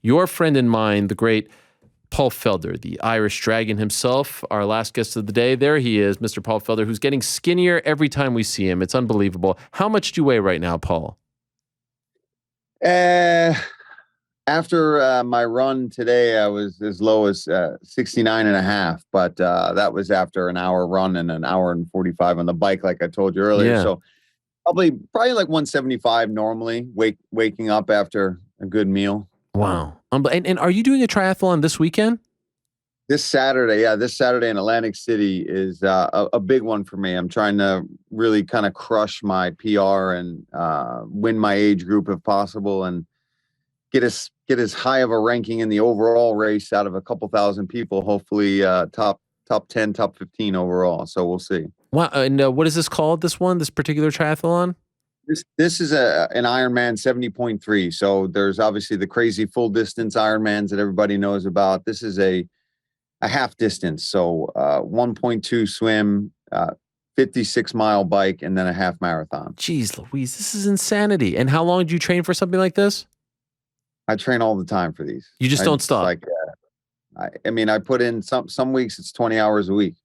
your friend and mine, the great Paul Felder, the Irish dragon himself, our last guest of the day. There he is, Mr. Paul Felder, who's getting skinnier every time we see him. It's unbelievable. How much do you weigh right now, Paul? After my run today, I was as low as 69 and a half, but that was after an hour run and an hour and 45 on the bike, like I told you earlier. Yeah. So probably like 175 normally, waking up after a good meal. Wow. And are you doing a triathlon this weekend? This Saturday, this Saturday in Atlantic City is a big one for me. I'm trying to really kind of crush my PR and win my age group if possible, and get as high of a ranking in the overall race out of a couple thousand people. Hopefully, top 10, top 15 overall. So we'll see. Wow. And what is this called? This particular triathlon? This is an Ironman 70.3. So there's obviously the crazy full distance Ironmans that everybody knows about. This is a half distance. So 1.2 swim, 56-mile bike, and then a half marathon. Jeez Louise, this is insanity. And how long do you train for something like this? I train all the time for these. You just don't stop. I put in some weeks it's 20 hours a week.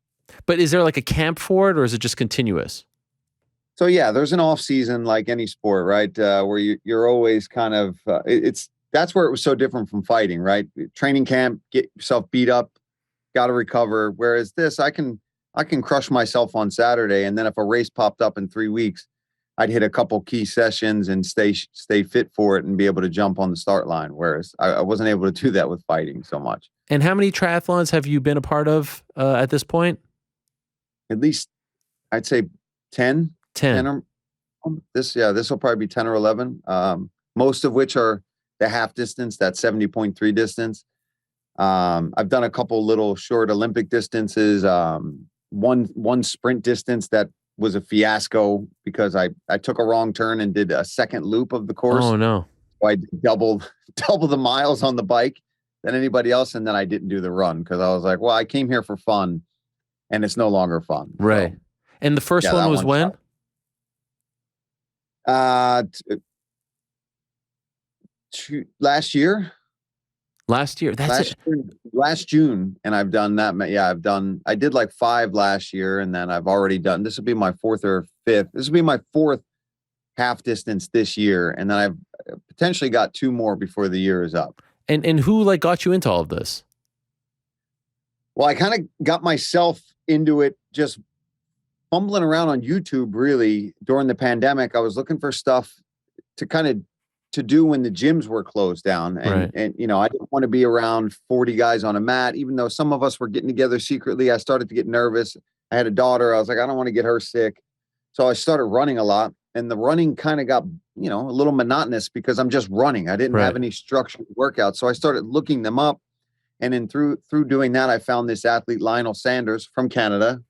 But is there like a camp for it, or is it just continuous? So yeah, there's an off season like any sport, right? Where you're always kind of that's where it was so different from fighting, right? Training camp, get yourself beat up, got to recover. Whereas this, I can crush myself on Saturday, and then if a race popped up in 3 weeks, I'd hit a couple key sessions and stay fit for it and be able to jump on the start line. Whereas I wasn't able to do that with fighting so much. And how many triathlons have you been a part of at this point? At least I'd say 10. 10. This will probably be 10 or 11. Most of which are the half distance, that 70.3 distance. I've done a couple little short Olympic distances. One sprint distance that was a fiasco because I took a wrong turn and did a second loop of the course. Oh no. So I double the miles on the bike than anybody else. And then I didn't do the run because I was like, well, I came here for fun and it's no longer fun. Right. So, and the first one was when? Last year. That's last June. And I've done that. Yeah, I did like 5 last year, and then I've already done, this will be my 4th or 5th. This will be my 4th half distance this year. And then I've potentially got 2 more before the year is up. And who got you into all of this? Well, I kind of got myself into it just fumbling around on YouTube really during the pandemic. I was looking for stuff to do when the gyms were closed down. And I didn't want to be around 40 guys on a mat, even though some of us were getting together secretly. I started to get nervous. I had a daughter. I was like, I don't want to get her sick. So I started running a lot, and the running kind of got, a little monotonous because I'm just running. I didn't have any structured workouts. So I started looking them up. And then through doing that, I found this athlete, Lionel Sanders from Canada,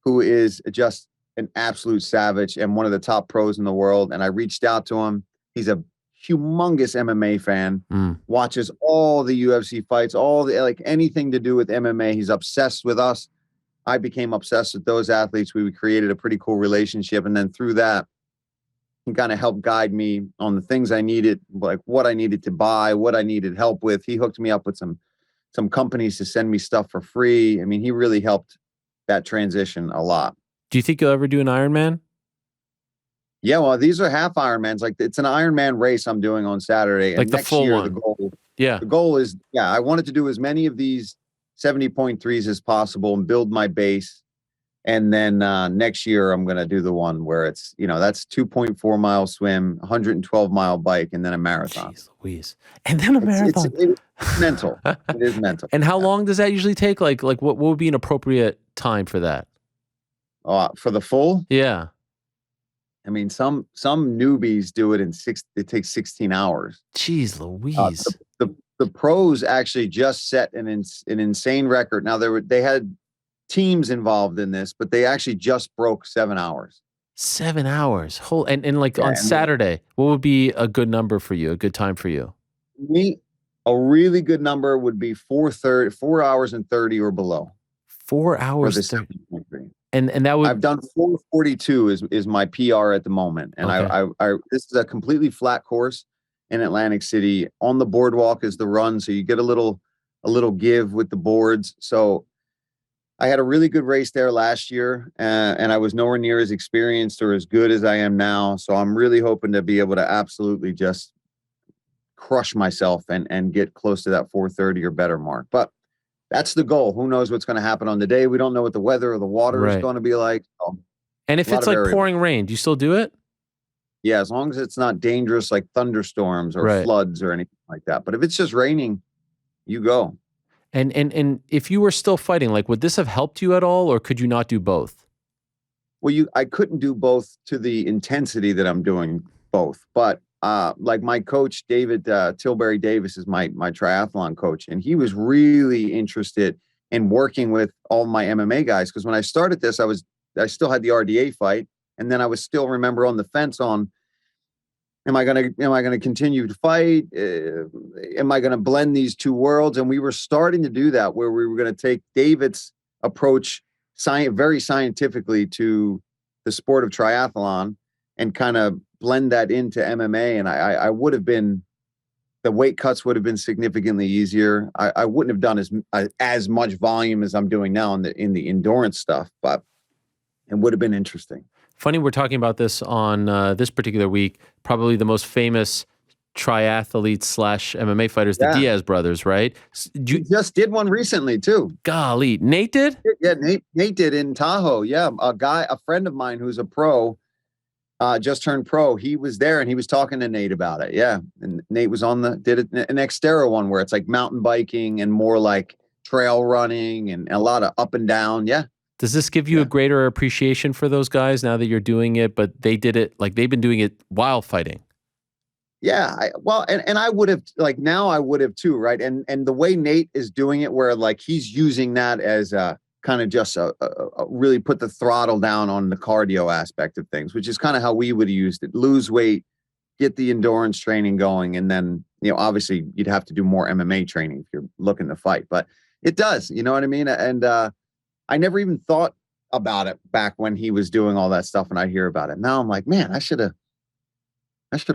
who is just an absolute savage and one of the top pros in the world. And I reached out to him. He's a humongous MMA fan, watches all the UFC fights, all the anything to do with MMA. He's obsessed with us. I became obsessed with those athletes. We created a pretty cool relationship. And then through that, he kind of helped guide me on the things I needed, like what I needed to buy, what I needed help with. He hooked me up with some companies to send me stuff for free. I mean, he really helped that transition a lot. Do you think you'll ever do an Ironman? Yeah, well, these are half Ironmans. Like, it's an Ironman race I'm doing on Saturday. Like and the next full year, one. The goal is, I wanted to do as many of these 70.3s as possible and build my base. And then next year, I'm going to do the one where it's, that's 2.4 mile swim, 112 mile bike, and then a marathon. Jeez Louise. And then a marathon. It's mental. It is mental. And how long does that usually take? Like what would be an appropriate time for that? For the full? Yeah. I mean, some newbies do it it takes 16 hours. Jeez Louise. The pros actually just set an insane record. Now they had teams involved in this, but they actually just broke 7 hours. 7 hours. On Saturday, what would be a good number for you? A good time for you? A really good number would be 4 hours and 30 or below. 4 hours. And that would, I've done 4:42 is my PR at the moment. And okay. I this is a completely flat course. in Atlantic City. On the boardwalk is the run, so you get a little give with the boards. So I had a really good race there last year, and I was nowhere near as experienced or as good as I am now. So I'm really hoping to be able to absolutely just crush myself and get close to that 4:30 or better mark. But that's the goal. Who knows what's going to happen on the day? We don't know what the weather or the water is going to be like. So, and if it's like pouring rain, do you still do it? Yeah, as long as it's not dangerous like thunderstorms or floods or anything like that. But if it's just raining, you go. And if you were still fighting, like, would this have helped you at all, or could you not do both? Well, I couldn't do both to the intensity that I'm doing both. But like my coach, David Tilbury Davis, is my triathlon coach, and he was really interested in working with all my MMA guys, because when I started this, I still had the RDA fight, and then I was still, remember, on the fence on, am I gonna continue to fight? Am I gonna blend these two worlds? And we were starting to do that, where we were going to take David's approach very scientifically to the sport of triathlon and kind of blend that into MMA. And I would have been, the weight cuts would have been significantly easier. I wouldn't have done as much volume as I'm doing now in the endurance stuff, but it would have been interesting. Funny, we're talking about this on this particular week. Probably the most famous triathletes / MMA fighters, the Diaz brothers, right? You just did one recently too. Golly, Nate did? Yeah, Nate did in Tahoe. Yeah, a friend of mine who's a pro, just turned pro. He was there and he was talking to Nate about it. Yeah, and Nate was did an Xterra one where it's like mountain biking and more like trail running and a lot of up and down. Yeah. Does this give you a greater appreciation for those guys now that you're doing it, but they did it, like, they've been doing it while fighting? Yeah. And I would have, like, now I would have too. Right. And the way Nate is doing it, where like he's using that as a kind of just a really put the throttle down on the cardio aspect of things, which is kind of how we would have used it. Lose weight, get the endurance training going. And then, obviously you'd have to do more MMA training if you're looking to fight, but it does, you know what I mean? And, I never even thought about it back when he was doing all that stuff and I hear about it. Now I'm like, man, I should have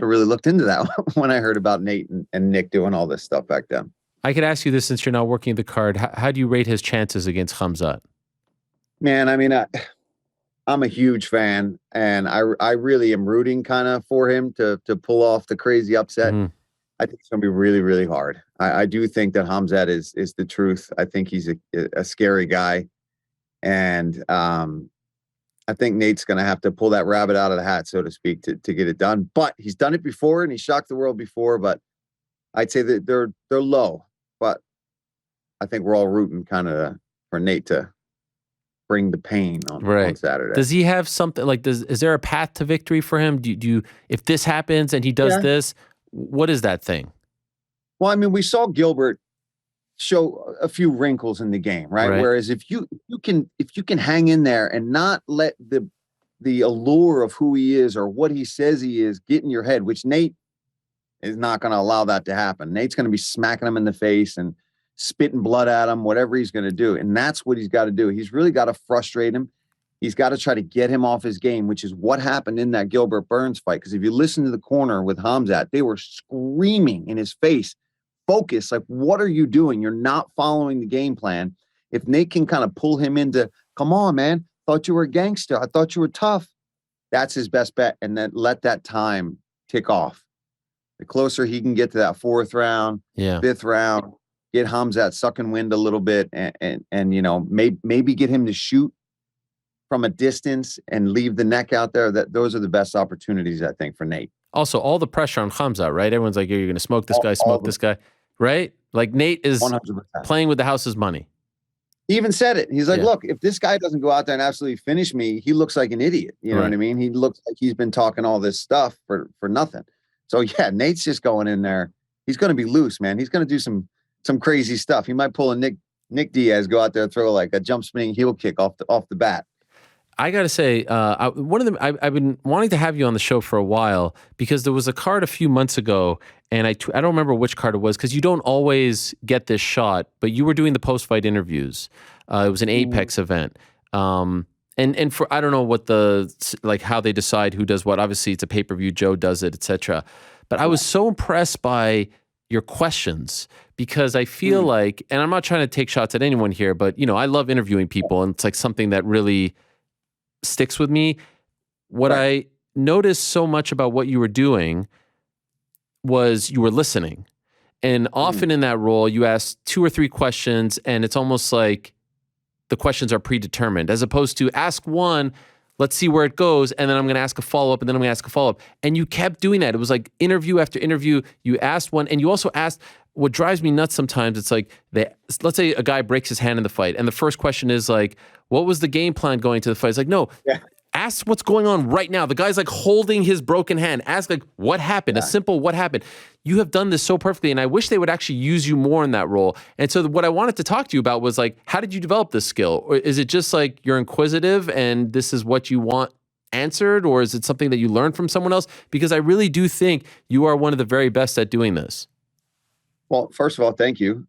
really looked into that when I heard about Nate and Nick doing all this stuff back then. I could ask you this since you're not working the card. How do you rate his chances against Khamzat? Man, I mean, I'm a huge fan, and I really am rooting kind of for him to pull off the crazy upset. Mm-hmm. I think it's going to be really, really hard. I do think that Hamzat is the truth. I think he's a scary guy. And I think Nate's going to have to pull that rabbit out of the hat, so to speak, to get it done. But he's done it before, and he shocked the world before. But I'd say that they're low. But I think we're all rooting kind of for Nate to bring the pain on Saturday. Does he have something like? Is there a path to victory for him? Do you if this happens and he does this, what is that thing? Well, I mean, we saw Gilbert show a few wrinkles in the game, right? Whereas if you can hang in there and not let the allure of who he is or what he says he is get in your head, which Nate is not going to allow that to happen. Nate's going to be smacking him in the face and spitting blood at him, whatever he's going to do. And that's what he's got to do. He's really got to frustrate him. He's got to try to get him off his game, which is what happened in that Gilbert Burns fight. Because if you listen to the corner with Hamzat, they were screaming in his face, focus, like, what are you doing? You're not following the game plan. If Nate can kind of pull him into, come on, man, thought you were a gangster. I thought you were tough. That's his best bet. And then let that time tick off. The closer he can get to that fourth round, fifth round, get Hamzat sucking wind a little bit and maybe get him to shoot from a distance and leave the neck out there. Those are the best opportunities, I think, for Nate. Also, all the pressure on Khamzat, right? Everyone's like, you're going to smoke this guy, right? Like, Nate is 100%. Playing with the house's money. He even said it. He's like, look, if this guy doesn't go out there and absolutely finish me, he looks like an idiot. You know what I mean? He looks like he's been talking all this stuff for nothing. So, yeah, Nate's just going in there. He's going to be loose, man. He's going to do some crazy stuff. He might pull a Nick Diaz, go out there and throw like a jump spinning heel kick off the bat. I got to say, I've been wanting to have you on the show for a while because there was a card a few months ago, and I don't remember which card it was because you don't always get this shot, but you were doing the post-fight interviews. It was an Apex event. And for, I don't know what how they decide who does what. Obviously, it's a pay-per-view. Joe does it, etc. but I was so impressed by your questions because I feel like, and I'm not trying to take shots at anyone here, but I love interviewing people, and it's like something that really sticks with me. What I noticed so much about what you were doing was you were listening. And often in that role, you ask 2 or 3 questions, and it's almost like the questions are predetermined, as opposed to ask one, let's see where it goes, and then I'm going to ask a follow-up, and then I'm going to ask a follow-up. And you kept doing that. It was like interview after interview. You asked one, and you also asked, what drives me nuts sometimes, it's like, let's say a guy breaks his hand in the fight, and the first question is like, what was the game plan going to the fight? It's like, no. Yeah. Ask what's going on right now. The guy's like holding his broken hand. Ask like, what happened? A simple what happened. You have done this so perfectly, and I wish they would actually use you more in that role. And so what I wanted to talk to you about was like, how did you develop this skill? Or is it just like you're inquisitive and this is what you want answered? Or is it something that you learned from someone else? Because I really do think you are one of the very best at doing this. Well, first of all, thank you.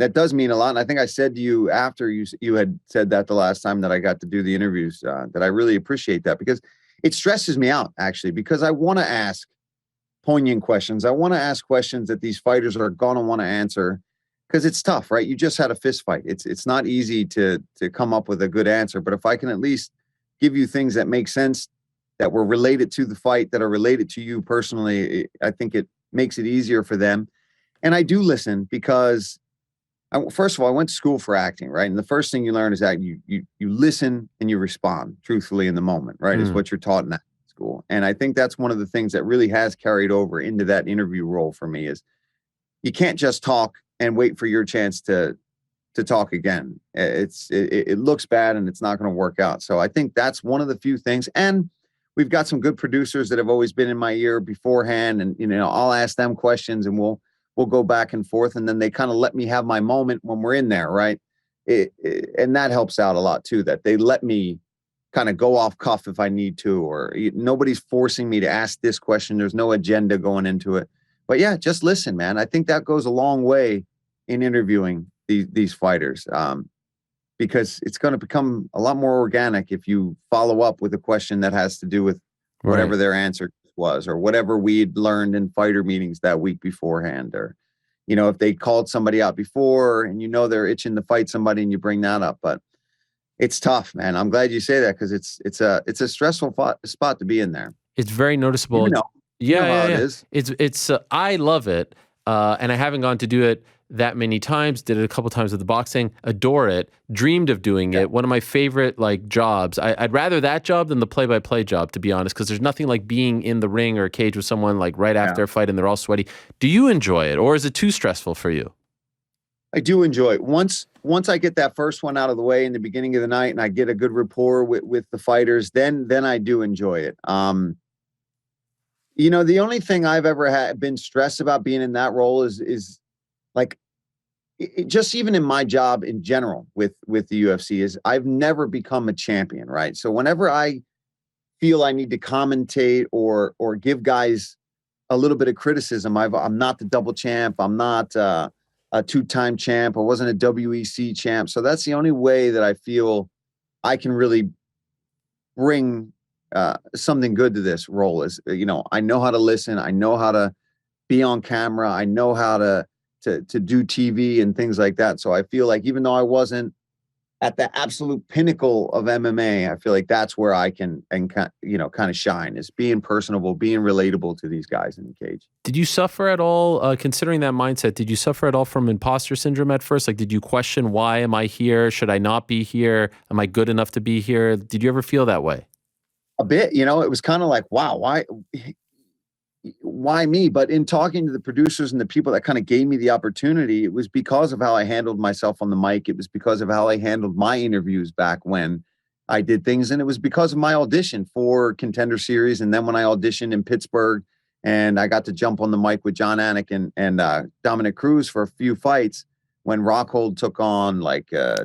That does mean a lot. And I think I said to you after you had said that the last time that I got to do the interviews, that I really appreciate that, because it stresses me out, actually, because I want to ask poignant questions. I want to ask questions that these fighters are going to want to answer, because it's tough, right? You just had a fist fight. It's not easy to come up with a good answer. But if I can at least give you things that make sense, that were related to the fight, that are related to you personally, I think it makes it easier for them. And I do listen because first of all, I went to school for acting, right? And the first thing you learn is that you listen and you respond truthfully in the moment, right? Is what you're taught in that school. And I think that's one of the things that really has carried over into that interview role for me, is you can't just talk and wait for your chance to talk again. It looks bad and it's not going to work out. So I think that's one of the few things. And we've got some good producers that have always been in my ear beforehand, and I'll ask them questions and we'll go back and forth, and then they kind of let me have my moment when we're in there, right? And that helps out a lot too, that they let me kind of go off cuff if I need to, or nobody's forcing me to ask this question. There's no agenda going into it. But yeah, just listen, man. I think that goes a long way in interviewing these fighters, because it's going to become a lot more organic if you follow up with a question that has to do with whatever their answer was, or whatever we'd learned in fighter meetings that week beforehand, or if they called somebody out before and they're itching to fight somebody and you bring that up. But it's tough, man. I'm glad you say that, because it's a stressful spot to be in there. It's very noticeable. It is. It's I love it, and I haven't gone to do it that many times. Did it a couple times with the boxing. Adore it. Dreamed of doing it. One of my favorite jobs. I'd rather that job than the play-by-play job, to be honest, because there's nothing like being in the ring or a cage with someone right after a fight and they're all sweaty. Do you enjoy it, or is it too stressful for you? I do enjoy it. Once I get that first one out of the way in the beginning of the night and I get a good rapport with the fighters, then I do enjoy it. The only thing I've ever been stressed about being in that role is just even in my job in general with the UFC, is I've never become a champion, right? So whenever I feel I need to commentate or give guys a little bit of criticism, I'm not the double champ. I'm not a 2-time champ. I wasn't a WEC champ. So that's the only way that I feel I can really bring something good to this role, is, I know how to listen. I know how to be on camera. I know how to do TV and things like that. So I feel like even though I wasn't at the absolute pinnacle of MMA, I feel like that's where I can kind of shine, is being personable, being relatable to these guys in the cage. Did you suffer at all, considering that mindset, did you suffer at all from imposter syndrome at first? Did you question, why am I here? Should I not be here? Am I good enough to be here? Did you ever feel that way? A bit, it was kind of like, wow, why me? But in talking to the producers and the people that kind of gave me the opportunity, it was because of how I handled myself on the mic. It was because of how I handled my interviews back when I did things. And it was because of my audition for Contender Series. And then when I auditioned in Pittsburgh and I got to jump on the mic with John Anik and Dominic Cruz for a few fights, when Rockhold took on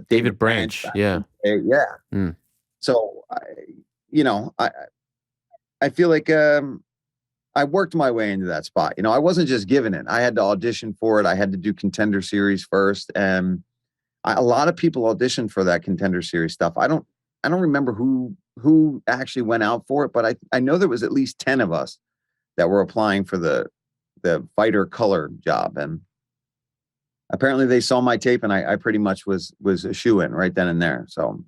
David Branch. Yeah. So, I feel like I worked my way into that spot. I wasn't just given it. I had to audition for it. I had to do Contender Series first. And a lot of people auditioned for that Contender Series stuff. I don't remember who actually went out for it, but I know there was at least 10 of us that were applying for the fighter color job. And apparently they saw my tape, and I pretty much was a shoe-in right then and there. So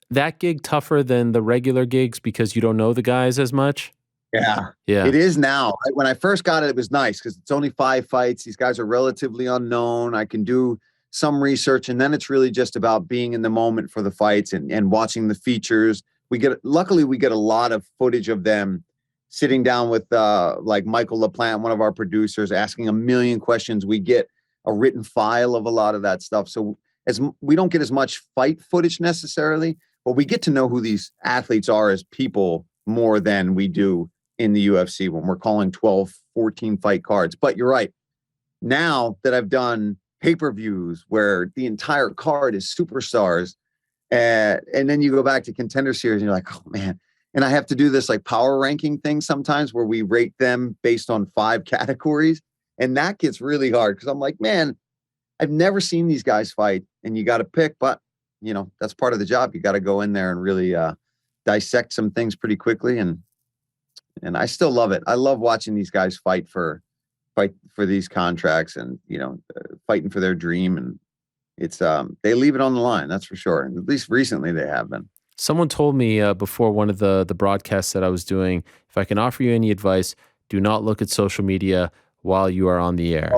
that gig tougher than the regular gigs because you don't know the guys as much? yeah, Yeah. it is now. When I first got it, it was nice because it's only 5 fights. These guys are relatively unknown. I can do some research, and then it's really just about being in the moment for the fights and watching the features. Luckily we get a lot of footage of them sitting down with like Michael LaPlante, one of our producers, asking a million questions. We get a written file of a lot of that stuff. So we don't get as much fight footage necessarily, but we get to know who these athletes are as people more than we do in the UFC when we're calling 12, 14 fight cards. But you're right. Now that I've done pay-per-views where the entire card is superstars, and then you go back to Contender Series and you're like, oh man. And I have to do this like power ranking thing sometimes where we rate them based on 5 categories. And that gets really hard because I'm like, man, I've never seen these guys fight, and you got to pick, but that's part of the job. You got to go in there and really dissect some things pretty quickly. And I still love it. I love watching these guys fight for these contracts and, fighting for their dream. And it's, they leave it on the line. That's for sure. And at least recently they have been. Someone told me before one of the broadcasts that I was doing, if I can offer you any advice, do not look at social media while you are on the air.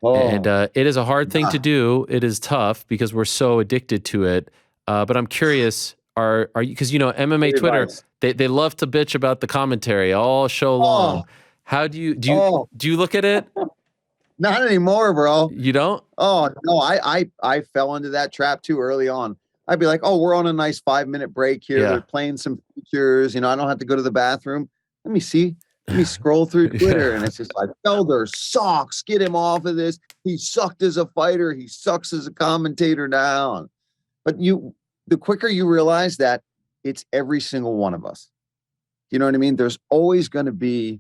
And it is a hard thing to do. It is tough because we're so addicted to it. But I'm curious, are you, because MMA Twitter, they love to bitch about the commentary all show long. How do you look at it? Not anymore, bro. You don't? Oh no, I fell into that trap too early on. I'd be like, oh, we're on a nice 5-minute break here. Yeah. They're playing some features. I don't have to go to the bathroom. Let me see. Let me scroll through Twitter. And it's just like, Felder sucks. Get him off of this. He sucked as a fighter. He sucks as a commentator now. But the quicker you realize that it's every single one of us. You know what I mean? There's always going to be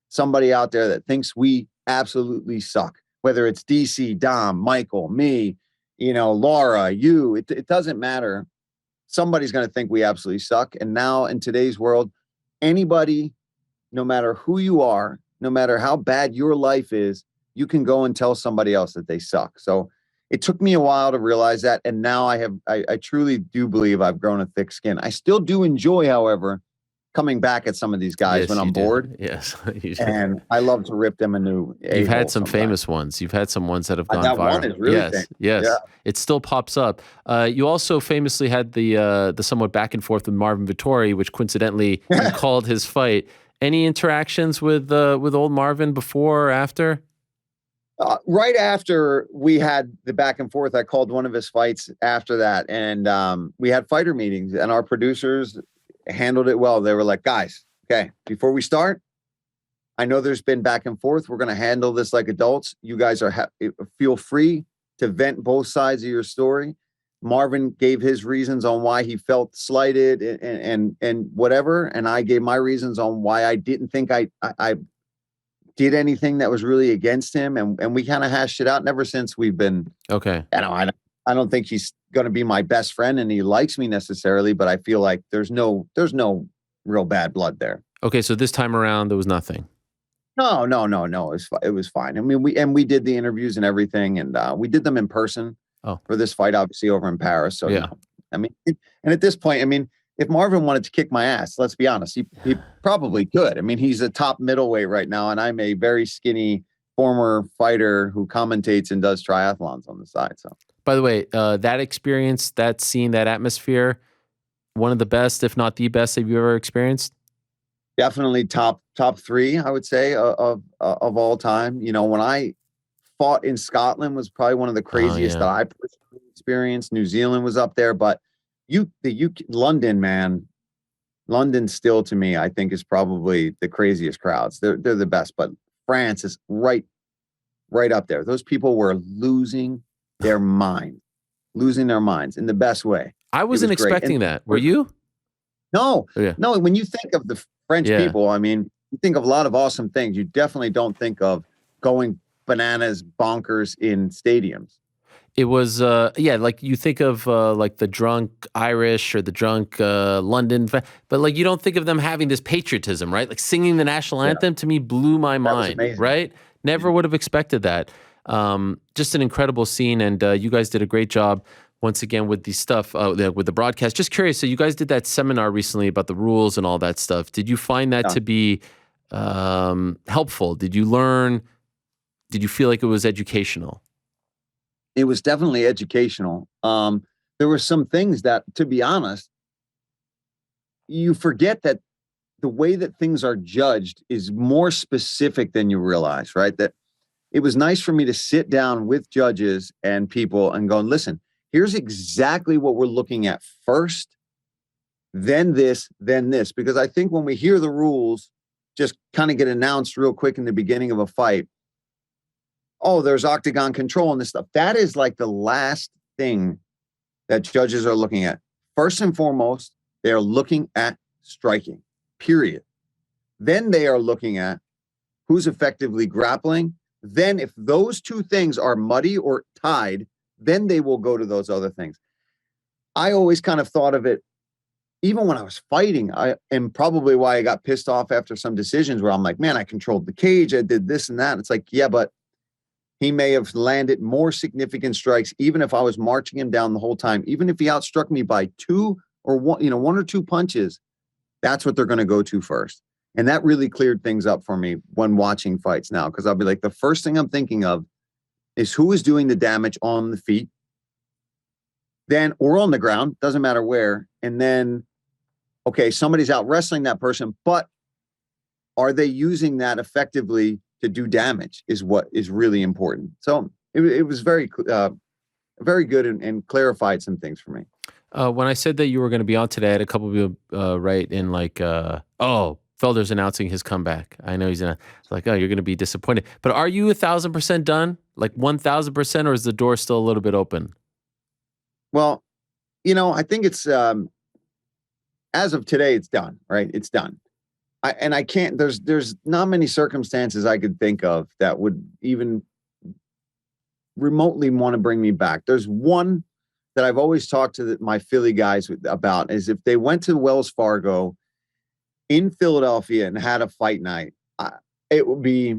somebody out there that thinks we absolutely suck. Whether it's DC, Dom, Michael, me, Laura, you, it doesn't matter. Somebody's going to think we absolutely suck. And now in today's world, anybody, no matter who you are, no matter how bad your life is, you can go and tell somebody else that they suck. So it took me a while to realize that. And now I truly do believe I've grown a thick skin. I still do enjoy, however, coming back at some of these guys when I'm bored. Yes. And I love to rip them a new. You've had some famous ones. You've had some ones that have gone that viral. One is really yes. Yeah. It still pops up. You also famously had the somewhat back and forth with Marvin Vettori, which coincidentally you called his fight. Any interactions with old Marvin before or after? Right after we had the back and forth, I called one of his fights after that, and we had fighter meetings, and our producers handled it well. They were like, guys, okay, before we start, I know there's been back and forth. We're going to handle this like adults. You guys feel free to vent both sides of your story. Marvin gave his reasons on why he felt slighted and whatever. And I gave my reasons on why I didn't think I did anything that was really against him. And we kind of hashed it out. And ever since we've been, okay. I don't think he's going to be my best friend and he likes me necessarily, but I feel like there's no real bad blood there. Okay. So this time around, there was nothing. No. It was fine. I mean, we did the interviews and everything, and we did them in person for this fight, obviously over in Paris. So, yeah. I mean, and at this point, I mean, if Marvin wanted to kick my ass, let's be honest, he probably could. I mean, he's a top middleweight right now, and I'm a very skinny former fighter who commentates and does triathlons on the side. So, by the way, that experience, that scene, that atmosphere, one of the best, if not the best, that you've ever experienced? Definitely top 3, I would say, of all time. When I fought in Scotland was probably one of the craziest that I personally experienced. New Zealand was up there, but London, man, London still to me, I think is probably the craziest crowds. They're the best, but France is right up there. Those people were losing their minds in the best way. I wasn't expecting that. Were you? No, no. When you think of the French people, I mean, you think of a lot of awesome things. You definitely don't think of going bananas, bonkers in stadiums. It was, like you think of like the drunk Irish or the drunk London, but like you don't think of them having this patriotism, right? Like singing the national Yeah, anthem to me blew my that was mind, amazing. right? Never would have expected that. Just an incredible scene, and you guys did a great job once again with the stuff, with the broadcast. Just curious, so you guys did that seminar recently about the rules and all that stuff. Did you find that Yeah. to be helpful? Did you learn? Did you feel like it was educational? It was definitely educational. There were some things that, to be honest, you forget that the way that things are judged is more specific than you realize, right? That it was nice for me to sit down with judges and people and go, listen, here's exactly what we're looking at first, then this, then this. Because I think when we hear the rules just kind of get announced real quick in the beginning of a fight, oh, there's octagon control and this stuff. That is like the last thing that judges are looking at. First and foremost, they are looking at striking, period. Then they are looking at who's effectively grappling. Then if those two things are muddy or tied, then they will go to those other things. I always kind of thought of it, even when I was fighting, and probably why I got pissed off after some decisions where I'm like, man, I controlled the cage, I did this and that. It's like, yeah, but he may have landed more significant strikes, even if I was marching him down the whole time. Even if he outstruck me by one or two punches, that's what they're going to go to first. And that really cleared things up for me when watching fights now, because I'll be like, the first thing I'm thinking of is who is doing the damage on the feet, then or on the ground, doesn't matter where. And then, okay, somebody's out wrestling that person, but are they using that effectively to do damage is what is really important. So it was very good and clarified some things for me. When I said that you were going to be on today, I had a couple of people write in like, oh, Felder's announcing his comeback. I know he's like, oh, you're going to be disappointed. But are you 1,000% done? Like 1,000%, or is the door still a little bit open? Well, I think it's, as of today, it's done, right? It's done. I can't, there's not many circumstances I could think of that would even remotely want to bring me back. There's one that I've always talked to my Philly guys about, is if they went to Wells Fargo in Philadelphia and had a fight night, it would be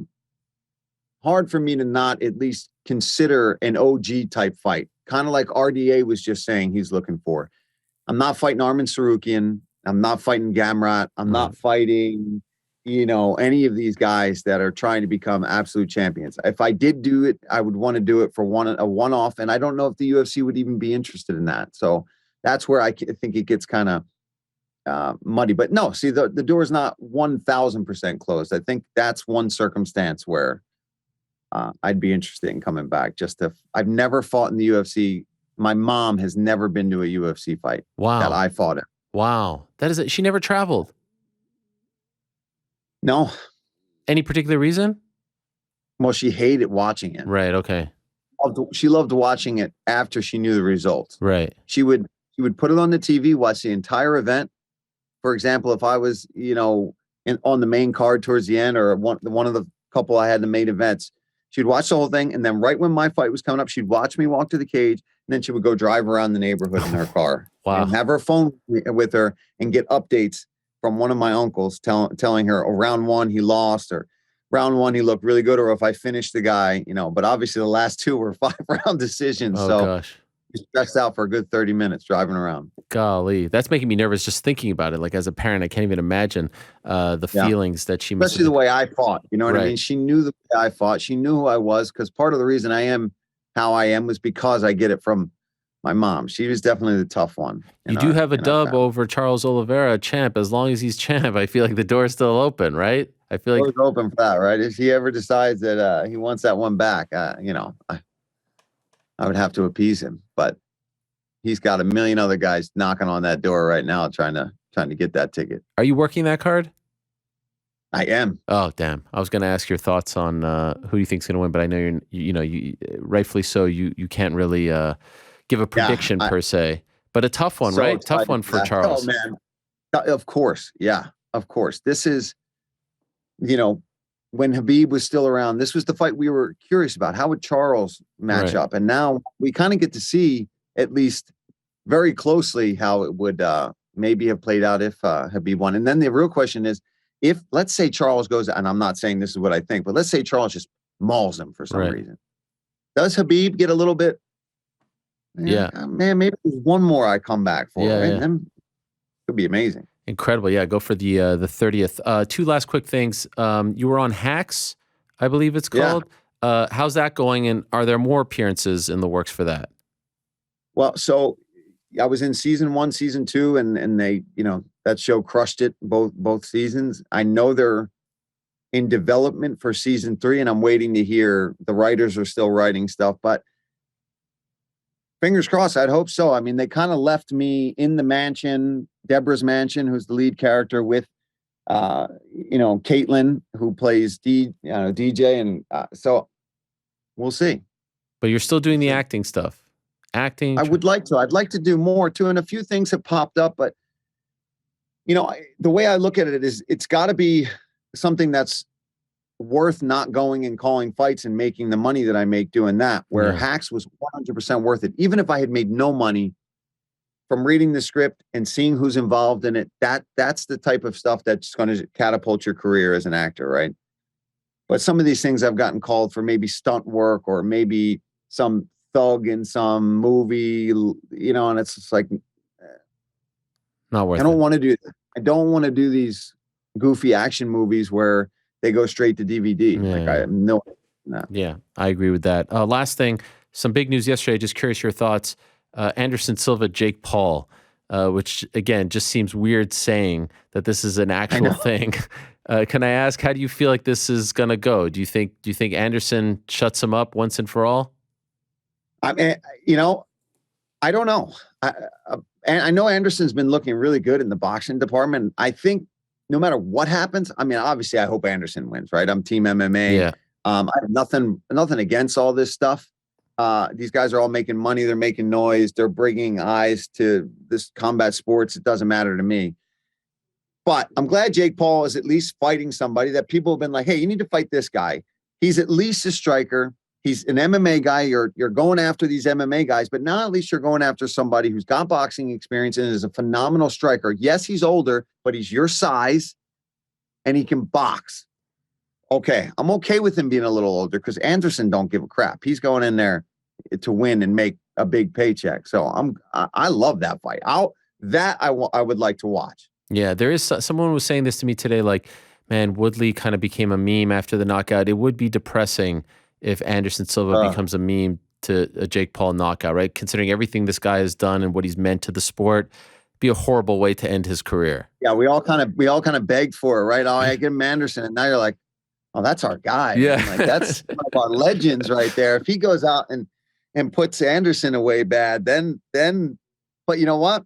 hard for me to not at least consider an OG type fight, kind of like RDA was just saying he's looking for. I'm not fighting Arman Sarukian. I'm not fighting Gamrat. I'm not fighting, any of these guys that are trying to become absolute champions. If I did do it, I would want to do it for a one-off, and I don't know if the UFC would even be interested in that. So that's where I think it gets kind of muddy. But no, see, the door is not 1,000% closed. I think that's one circumstance where I'd be interested in coming back. I've never fought in the UFC. My mom has never been to a UFC fight that I fought in. Wow. That is it. She never traveled. No. Any particular reason? Well, she hated watching it. Right. Okay. She loved watching it after she knew the results. Right. She would put it on the TV, watch the entire event. For example, if I was, on the main card towards the end, or one of the couple I had in the main events, she'd watch the whole thing. And then right when my fight was coming up, she'd watch me walk to the cage. And then she would go drive around the neighborhood in her car. Wow. And have her phone with her and get updates from one of my uncles telling her, oh, round one, he lost, or round one, he looked really good, or if I finished the guy, but obviously the last two were 5-round decisions. Oh, so gosh. He's stressed out for a good 30 minutes driving around. Golly, that's making me nervous just thinking about it. Like as a parent, I can't even imagine the feelings that she must. Especially the way I fought. You know what Right. I mean? She knew the way I fought. She knew who I was, because part of the reason I am how I am was because I get it from my mom. She was definitely the tough one. You do have a dub over Charles Oliveira, champ. As long as he's champ, I feel like the door's still open, right? I feel like door's open for that, right? If he ever decides that he wants that one back, I would have to appease him. But he's got a million other guys knocking on that door right now, trying to get that ticket. Are you working that card? I am. Oh, damn. I was going to ask your thoughts on who you think's going to win, but I know you rightfully so. You can't really give a prediction per se, but a tough one, right? Tough one for Charles. Oh man, of course, yeah, of course. This is, when Habib was still around, this was the fight we were curious about. How would Charles match up? And now we kind of get to see, at least very closely, how it would maybe have played out if Habib won. And then the real question is, if, let's say, Charles goes, and I'm not saying this is what I think, but let's say Charles just mauls him for some reason. Does Habib get a little bit, man, maybe there's one more I come back for. Then it could be amazing. Incredible. Yeah, go for the 30th. Two last quick things. You were on Hacks, I believe it's called. How's that going? And are there more appearances in the works for that? Well, so I was in season 1, season 2, and they, that show crushed it both seasons. I know they're in development for season 3, and I'm waiting to hear. The writers are still writing stuff, but fingers crossed. I'd hope so. I mean, they kind of left me in the mansion, Deborah's mansion, who's the lead character, with Caitlin, who plays DJ, and so we'll see. But you're still doing the acting stuff. Acting. I would like to. I'd like to do more too, and a few things have popped up. But the way I look at it is, it's got to be something that's worth not going and calling fights and making the money that I make doing that. Where Hacks was 100% worth it, even if I had made no money from reading the script and seeing who's involved in it. That's the type of stuff that's going to catapult your career as an actor, right? But some of these things I've gotten called for, maybe stunt work or maybe some thug in some movie, and it's just like, not worth it. I don't want to do that. I don't want to do these goofy action movies where they go straight to DVD. I agree with that. Last thing, some big news yesterday. Just curious your thoughts. Anderson Silva, Jake Paul, which again just seems weird saying that this is an actual thing. Can I ask, how do you feel like this is going to go? Do you think Anderson shuts him up once and for all? I mean, I don't know. I know Anderson's been looking really good in the boxing department. I think no matter what happens, I mean, obviously I hope Anderson wins, right? I'm team MMA. Yeah. I have nothing against all this stuff. These guys are all making money. They're making noise. They're bringing eyes to this combat sports. It doesn't matter to me. But I'm glad Jake Paul is at least fighting somebody that people have been like, hey, you need to fight this guy. He's at least a striker. He's an MMA guy. You're going after these MMA guys, but now at least you're going after somebody who's got boxing experience and is a phenomenal striker. Yes, he's older, but he's your size and he can box. Okay, I'm okay with him being a little older because Anderson don't give a crap. He's going in there to win and make a big paycheck. So I love that fight. I would like to watch. Yeah, there is someone was saying this to me today. Like, man, Woodley kind of became a meme after the knockout. It would be depressing if Anderson Silva becomes a meme to a Jake Paul knockout, right? Considering everything this guy has done and what he's meant to the sport, be a horrible way to end his career. Yeah, we all kind of begged for it, right? Oh, I give him Anderson, and now you're like, oh, that's our guy. Yeah, like, that's one of our legends right there. If he goes out and puts Anderson away bad, then, but you know what?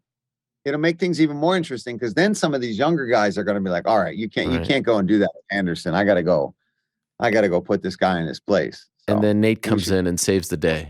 It'll make things even more interesting because then some of these younger guys are going to be like, all right, you can't go and do that with Anderson. I got to go put this guy in his place. So, and then Nate comes in and saves the day.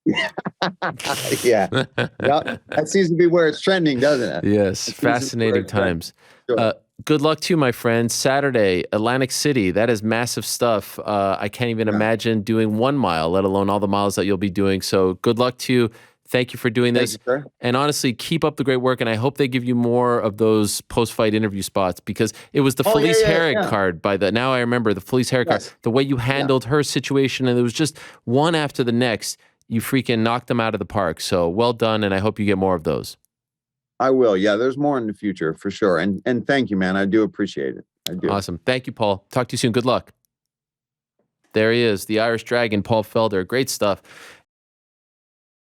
Yeah. That seems to be where it's trending, doesn't it? Yes. Fascinating times. Sure. Good luck to you, my friend. Saturday, Atlantic City. That is massive stuff. I can't even imagine doing 1 mile, let alone all the miles that you'll be doing. So good luck to you. Thank you for doing this. Thank you, sir. And honestly, keep up the great work. And I hope they give you more of those post-fight interview spots because it was the Felice Herrig card now I remember the Felice Herrig card, the way you handled her situation. And it was just one after the next. You freaking knocked them out of the park. So well done. And I hope you get more of those. I will. Yeah, there's more in the future for sure. And thank you, man. I do appreciate it. I do. Awesome. Thank you, Paul. Talk to you soon. Good luck. There he is, the Irish Dragon, Paul Felder. Great stuff.